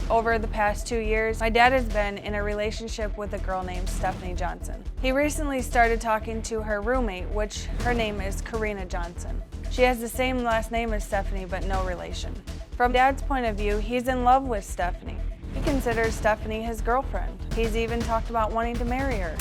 Over the past 2 years, my dad has been in a relationship with a girl named Stephanie Johnson. He recently started talking to her roommate, which her name is Carina Johnson. She has the same last name as Stephanie, but no relation. From Dad's point of view, he's in love with Stephanie. He considers Stephanie his girlfriend. He's even talked about wanting to marry her.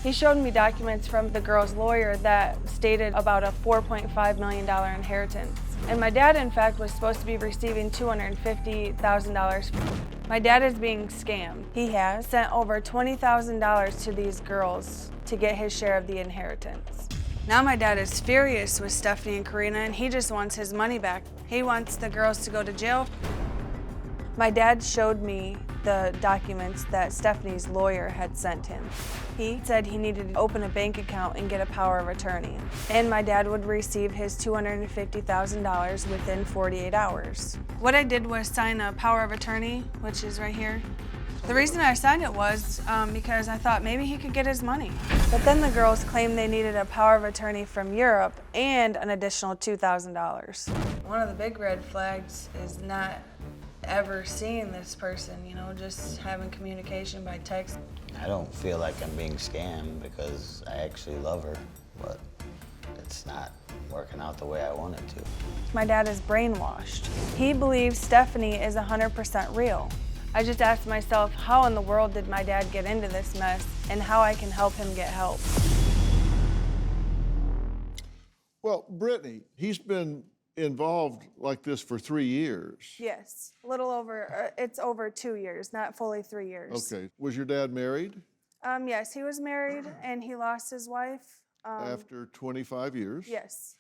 He showed me documents from the girl's lawyer that stated about a $4.5 million inheritance. And my dad, in fact, was supposed to be receiving $250,000. My dad is being scammed. He has sent over $20,000 to these girls to get his share of the inheritance. Now my dad is furious with Stephanie and Carina, and he just wants his money back. He wants the girls to go to jail. My dad showed me the documents that Stephanie's lawyer had sent him. He said he needed to open a bank account and get a power of attorney. And my dad would receive his $250,000 within 48 hours. What I did was sign a power of attorney, which is right here. The reason I signed it was because I thought maybe he could get his money. But then the girls claimed they needed a power of attorney from Europe and an additional $2,000. One of the big red flags is not ever seeing this person, just having communication by text. I don't feel like I'm being scammed because I actually love her, but it's not working out the way I want it to. My dad is brainwashed. He believes Stephanie is 100% real. I just asked myself, how in the world did my dad get into this mess, and how I can help him get help. Well, Brittany, he's been involved like this for 3 years. Yes, a little over, it's over 2 years, not fully 3 years. Okay. Was your dad married? Yes, he was married and he lost his wife. After 25 years? Yes.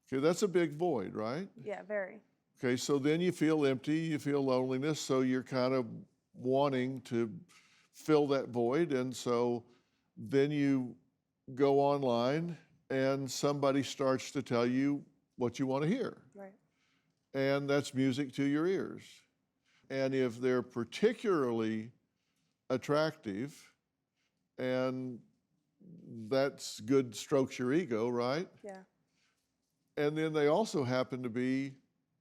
Okay, that's a big void, right? Yeah, very. Okay, so then you feel empty, you feel loneliness, so you're kind of wanting to fill that void, and so then you go online and somebody starts to tell you what you want to hear. Right. And that's music to your ears. And if they're particularly attractive, and that's good, strokes your ego, right? Yeah. And then they also happen to be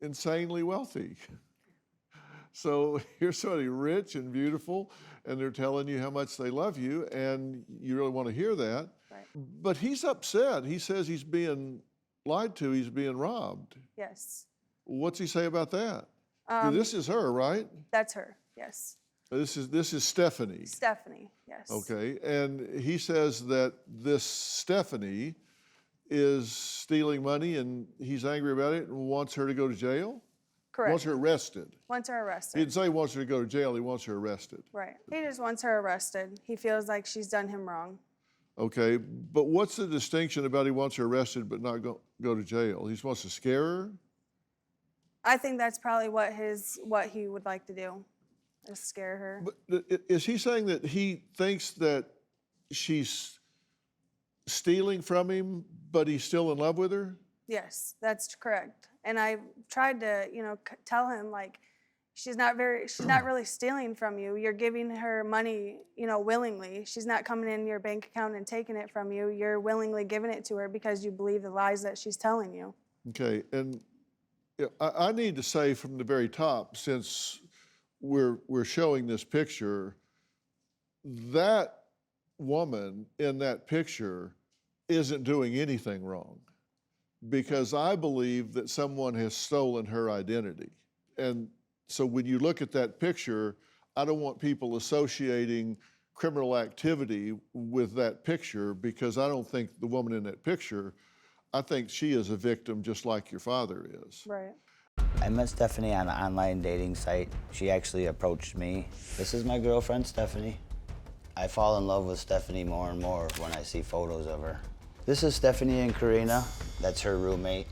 insanely wealthy. So here's somebody rich and beautiful, and they're telling you how much they love you, and you really want to hear that. Right. But he's upset. He says he's being lied to, he's being robbed. Yes. What's he say about that? This is her, right? That's her, yes. This is Stephanie. Stephanie, yes. Okay, and he says that this Stephanie is stealing money and he's angry about it and wants her to go to jail? Correct. Wants her arrested. Wants her arrested. He didn't say he wants her to go to jail, he wants her arrested. Right. He just wants her arrested. He feels like she's done him wrong. Okay, but what's the distinction about he wants her arrested but not go to jail? He just wants to scare her? I think that's probably what he would like to do, is scare her. But is he saying that he thinks that she's stealing from him, but he's still in love with her? Yes, that's correct. And I tried to, tell him, like, she's not really stealing from you. You're giving her money, willingly. She's not coming in your bank account and taking it from you. You're willingly giving it to her because you believe the lies that she's telling you. Okay, and I need to say from the very top, since we're showing this picture, that woman in that picture isn't doing anything wrong, because I believe that someone has stolen her identity. And so when you look at that picture, I don't want people associating criminal activity with that picture, because I don't think the woman in that picture, I think she is a victim just like your father is. Right. I met Stephanie on an online dating site. She actually approached me. This is my girlfriend, Stephanie. I fall in love with Stephanie more and more when I see photos of her. This is Stephanie and Carina. That's her roommate.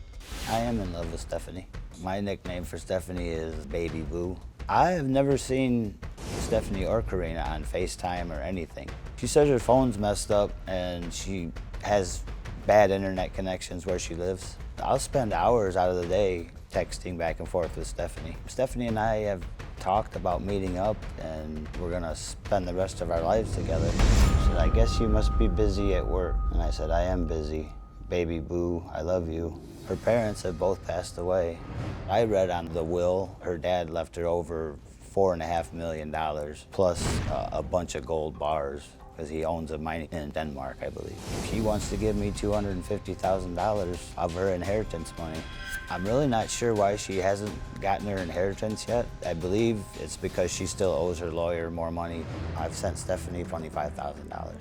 I am in love with Stephanie. My nickname for Stephanie is Baby Boo. I have never seen Stephanie or Carina on FaceTime or anything. She says her phone's messed up and she has bad internet connections where she lives. I'll spend hours out of the day texting back and forth with Stephanie. Stephanie and I have talked about meeting up and we're gonna spend the rest of our lives together. She said, I guess you must be busy at work. And I said, I am busy, "Baby boo, I love you." Her parents have both passed away. I read on the will her dad left her over $4.5 million plus a bunch of gold bars because he owns a mine in Denmark, I believe. She wants to give me $250,000 of her inheritance money. I'm really not sure why she hasn't gotten her inheritance yet. I believe it's because she still owes her lawyer more money. I've sent Stephanie $25,000.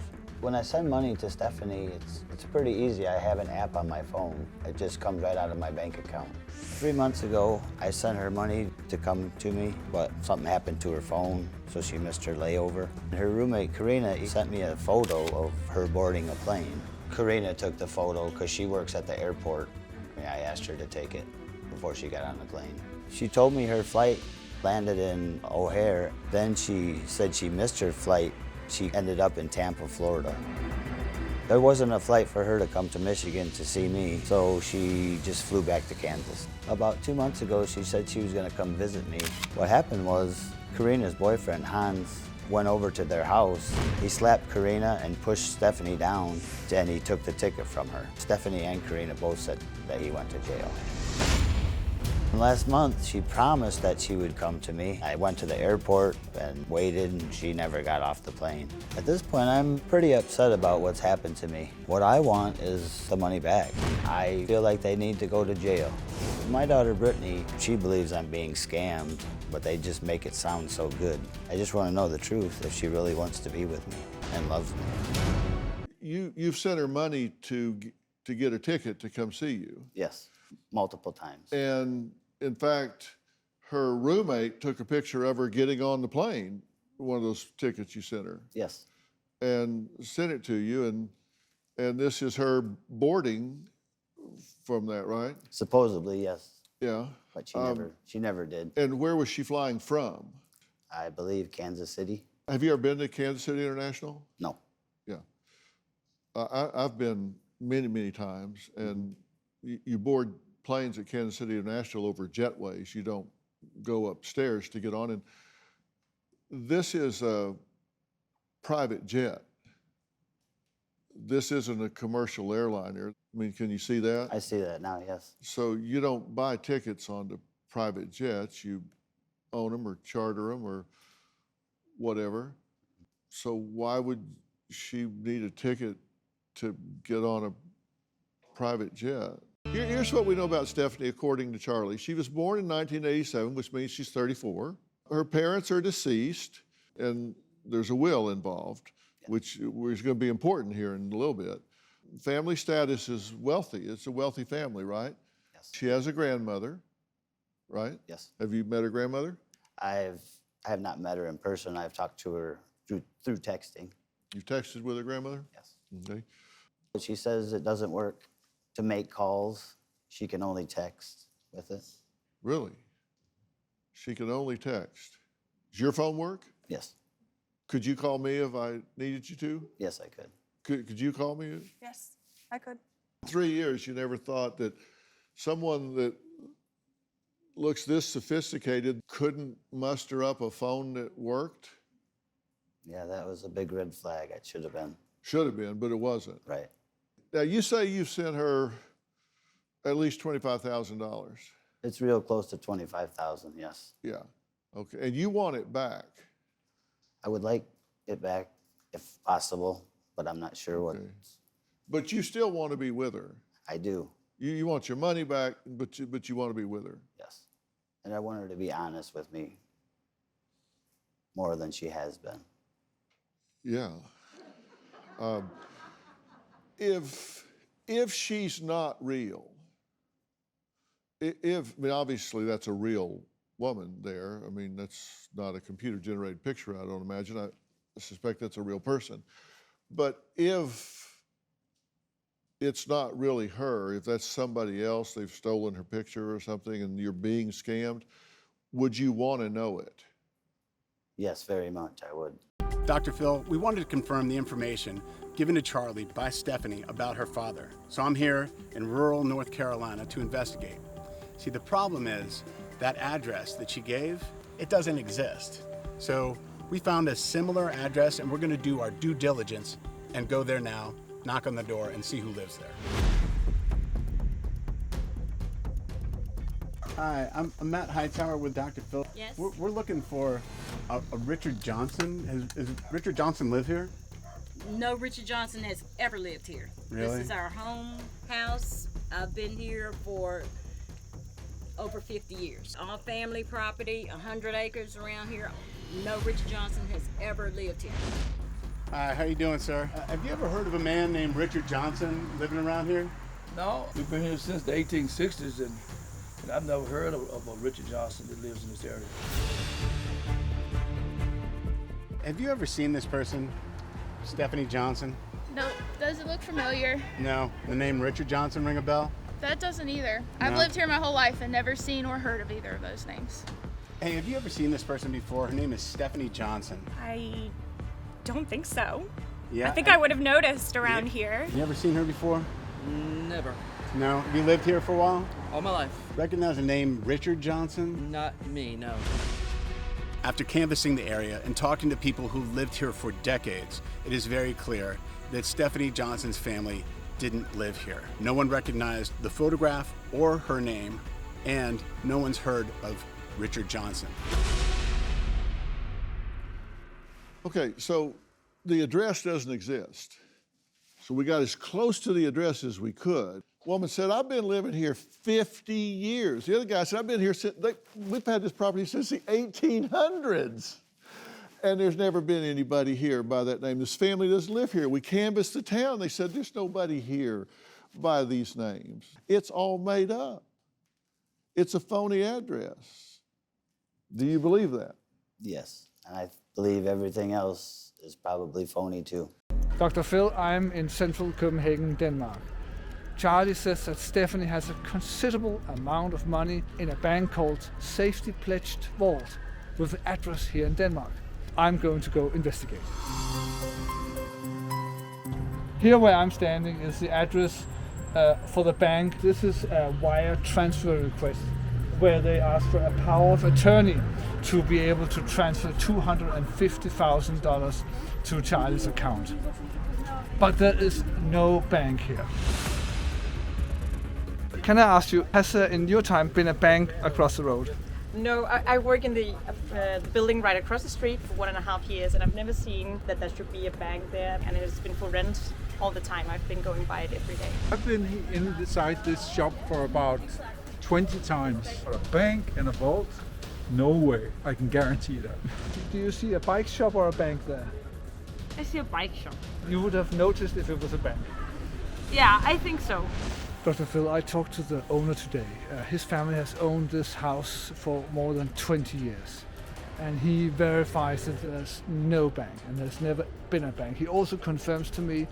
When I send money to Stephanie, it's pretty easy. I have an app on my phone. It just comes right out of my bank account. 3 months ago, I sent her money to come to me, but something happened to her phone, so she missed her layover. Her roommate, Carina, sent me a photo of her boarding a plane. Carina took the photo because she works at the airport. I asked her to take it before she got on the plane. She told me her flight landed in O'Hare. Then she said she missed her flight. She ended up in Tampa, Florida. There wasn't a flight for her to come to Michigan to see me, so she just flew back to Kansas. About 2 months ago, she said she was gonna come visit me. What happened was Carina's boyfriend, Hans, went over to their house. He slapped Carina and pushed Stephanie down, and he took the ticket from her. Stephanie and Carina both said that he went to jail. Last month, she promised that she would come to me. I went to the airport and waited, and she never got off the plane. At this point, I'm pretty upset about what's happened to me. What I want is the money back. I feel like they need to go to jail. My daughter, Brittany, she believes I'm being scammed, but they just make it sound so good. I just want to know the truth, if she really wants to be with me and loves me. You've sent her money to get a ticket to come see you. Yes, multiple times. And in fact, her roommate took a picture of her getting on the plane, one of those tickets you sent her. Yes. And sent it to you, and this is her boarding from that, right? Supposedly, yes. Yeah. But she never did. And where was she flying from? I believe Kansas City. Have you ever been to Kansas City International? No. Yeah. I've been many, many times, and you board planes at Kansas City International over jetways. You don't go upstairs to get on. And this is a private jet. This isn't a commercial airliner. I mean, can you see that? I see that now, yes. So you don't buy tickets onto private jets. You own them or charter them or whatever. So why would she need a ticket to get on a private jet? Here's what we know about Stephanie according to Charlie. She was born in 1987, which means she's 34. Her parents are deceased, and there's a will involved, which is going to be important here in a little bit. Family status is wealthy. It's a wealthy family, right? Yes. She has a grandmother, right? Yes. Have you met her grandmother? I have not met her in person. I've talked to her through texting. You've texted with her grandmother? Yes. Okay. But she says it doesn't work to make calls. She can only text with it. Really? She can only text. Does your phone work? Yes. Could you call me if I needed you to? Yes, I could. Could you call me? Yes, I could. 3 years, you never thought that someone that looks this sophisticated couldn't muster up a phone that worked? Yeah, that was a big red flag. It should have been. Should have been, but it wasn't. Right. Now, you say you've sent her at least $25,000. It's real close to 25,000, yes. Yeah. Okay. And you want it back? I would like it back if possible, but I'm not sure what. Okay. But you still want to be with her? I do. You want your money back, but you want to be with her? Yes. And I want her to be honest with me more than she has been. Yeah. If she's not real, I mean, obviously that's a real woman there. I mean, that's not a computer-generated picture, I don't imagine. I suspect that's a real person. But if it's not really her, if that's somebody else, they've stolen her picture or something and you're being scammed, would you want to know it? Yes, very much, I would. Dr. Phil, we wanted to confirm the information given to Charlie by Stephanie about her father. So I'm here in rural North Carolina to investigate. See, the problem is that address that she gave, it doesn't exist. So we found a similar address and we're gonna do our due diligence and go there now, knock on the door and see who lives there. Hi, I'm Matt Hightower with Dr. Phil. Yes. We're looking for a Richard Johnson. Does Richard Johnson live here? No, Richard Johnson has ever lived here. Really? This is our home house. I've been here for over 50 years. All family property, 100 acres around here. No, Richard Johnson has ever lived here. Hi, how you doing, sir? Have you ever heard of a man named Richard Johnson living around here? No, we've been here since the 1860s, and I've never heard of a Richard Johnson that lives in this area. Have you ever seen this person, Stephanie Johnson? No, does it look familiar? No. The name Richard Johnson ring a bell? That doesn't either. I've No? lived here my whole life and never seen or heard of either of those names. Hey, have you ever seen this person before? Her name is Stephanie Johnson. I don't think so. Yeah. I think I would have noticed around here. You ever seen her before? Never. No. Have you lived here for a while? All my life. Recognize the name Richard Johnson? Not me, no. After canvassing the area and talking to people who lived here for decades, it is very clear that Stephanie Johnson's family didn't live here. No one recognized the photograph or her name, and no one's heard of Richard Johnson. Okay, so the address doesn't exist. So we got as close to the address as we could. Woman said, I've been living here 50 years. The other guy said, I've been here since, we've had this property since the 1800s. And there's never been anybody here by that name. This family doesn't live here. We canvassed the town. They said, there's nobody here by these names. It's all made up. It's a phony address. Do you believe that? Yes, and I believe everything else is probably phony too. Dr. Phil, I'm in central Copenhagen, Denmark. Charlie says that Stephanie has a considerable amount of money in a bank called Safety Pledged Vault with an address here in Denmark. I'm going to go investigate. Here where I'm standing is the address for the bank. This is a wire transfer request where they ask for a power of attorney to be able to transfer $250,000 to Charlie's account. But there is no bank here. Can I ask you, has there in your time been a bank across the road? No, I work in the building right across the street for 1.5 years, and I've never seen that there should be a bank there, and it's been for rent all the time. I've been going by it every day. I've been inside this shop for about 20 times. For a bank and a vault? No way, I can guarantee that. Do you see a bike shop or a bank there? I see a bike shop. You would have noticed if it was a bank. Yeah, I think so. Dr. Phil, I talked to the owner today. His family has owned this house for more than 20 years. And he verifies that there's no bank and there's never been a bank. He also confirms to me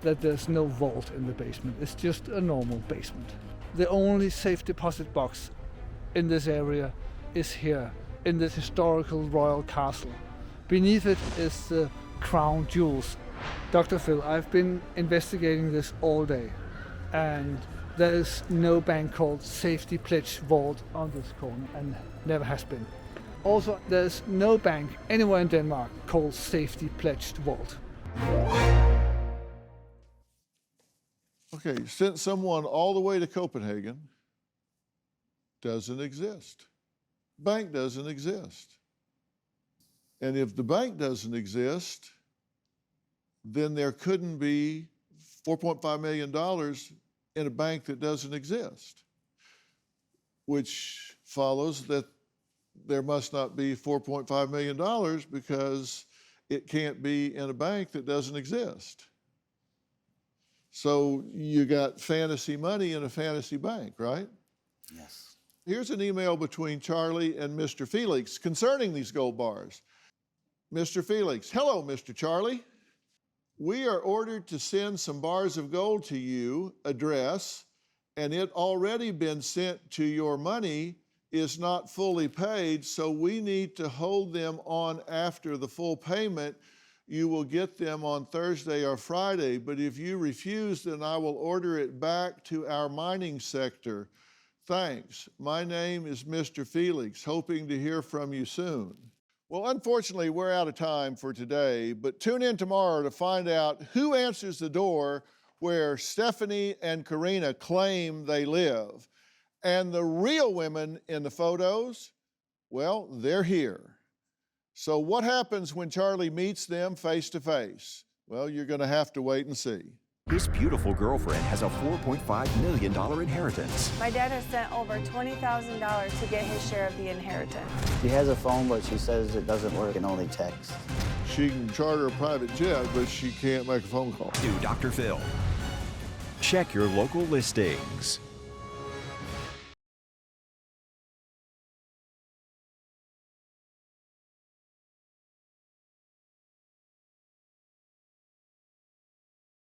that there's no vault in the basement. It's just a normal basement. The only safe deposit box in this area is here, in this historical royal castle. Beneath it is the crown jewels. Dr. Phil, I've been investigating this all day, and there is no bank called Safety Pledge Vault on this corner, and never has been. Also, there's no bank anywhere in Denmark called Safety Pledged Vault. Okay, sent someone all the way to Copenhagen, doesn't exist. Bank doesn't exist. And if the bank doesn't exist, then there couldn't be $4.5 million in a bank that doesn't exist, which follows that there must not be $4.5 million because it can't be in a bank that doesn't exist. So you got fantasy money in a fantasy bank, right? Yes. Here's an email between Charlie and Mr. Felix concerning these gold bars. Mr. Felix, hello, Mr. Charlie. We are ordered to send some bars of gold to you, address, and it already been sent to your money is not fully paid, so we need to hold them on after the full payment. You will get them on Thursday or Friday, but if you refuse, then I will order it back to our mining sector. Thanks. My name is Mr. Felix, hoping to hear from you soon. Well, unfortunately, we're out of time for today, but tune in tomorrow to find out who answers the door where Stephanie and Carina claim they live. And the real women in the photos, well, they're here. So what happens when Charlie meets them face to face? Well, you're going to have to wait and see. His beautiful girlfriend has a $4.5 million inheritance. My dad has sent over $20,000 to get his share of the inheritance. She has a phone, but she says it doesn't work and only text. She can charter a private jet, but she can't make a phone call. New Dr. Phil. Check your local listings.